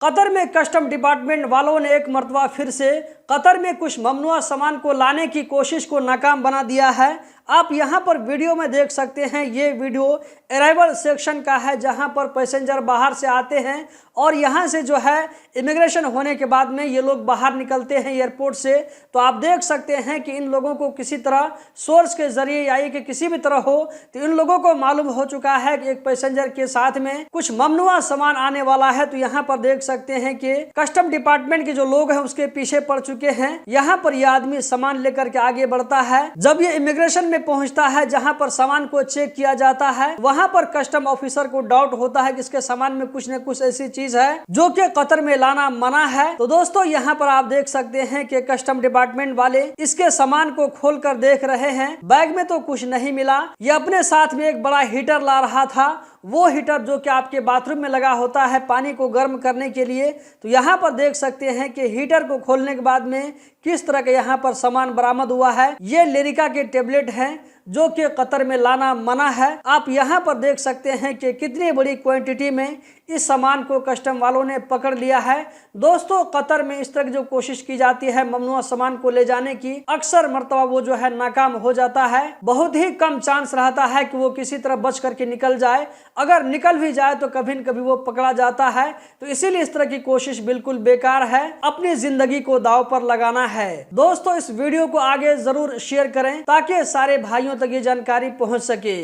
Qatar में custom department वालों ने एक मर्तबा फिर से कतर में कुछ ममनुआ सामान को लाने की कोशिश को नाकाम बना दिया है। आप यहां पर वीडियो में देख सकते हैं, ये वीडियो अराइवल सेक्शन का है जहां पर पैसेंजर बाहर से आते हैं और यहां से जो है इमिग्रेशन होने के बाद में ये लोग बाहर निकलते हैं एयरपोर्ट से। तो आप देख सकते हैं कि इन लोगों को किसी तरह सोर्स के जरिए या कि किसी भी तरह हो तो इन लोगों को मालूम हो चुका है कि एक पैसेंजर के साथ में कुछ ममनुआ सामान आने वाला है। तो यहाँ पर देख सकते हैं कि कस्टम डिपार्टमेंट के जो लोग हैं उसके पीछे पड़ चुके हैं। यहाँ पर यह आदमी सामान लेकर के आगे बढ़ता है। जब ये इमिग्रेशन में पहुंचता है जहाँ पर सामान को चेक किया जाता है, वहाँ पर कस्टम ऑफिसर को डाउट होता है कि इसके सामान में कुछ न कुछ ऐसी चीज है जो कि कतर में लाना मना है। तो दोस्तों यहाँ पर आप देख सकते हैं कि कस्टम डिपार्टमेंट वाले इसके सामान को खोल कर देख रहे हैं। बैग में तो कुछ नहीं मिला। ये अपने साथ में एक बड़ा हीटर ला रहा था, वो हीटर जो कि आपके बाथरूम में लगा होता है पानी को गर्म करने के लिए। तो यहाँ पर देख सकते हैं कि हीटर को खोलने के बाद में किस तरह का यहाँ पर सामान बरामद हुआ है। ये लेरिका के टेबलेट हैं जो कि कतर में लाना मना है। आप यहाँ पर देख सकते हैं कि कितनी बड़ी क्वांटिटी में इस सामान को कस्टम वालों ने पकड़ लिया है। दोस्तों कतर में इस तरह की जो कोशिश की जाती है ममनुआ सामान को ले जाने की, अक्सर मर्तबा वो जो है नाकाम हो जाता है। बहुत ही कम चांस रहता है कि वो किसी तरह बच करके निकल जाए। अगर निकल भी जाए तो कभी न कभी वो पकड़ा जाता है। तो इसीलिए इस तरह की कोशिश बिल्कुल बेकार है, अपनी जिंदगी को दांव पर लगाना है। दोस्तों इस वीडियो को आगे जरूर शेयर करें ताकि सारे भाइयों तक ये जानकारी पहुंच सके।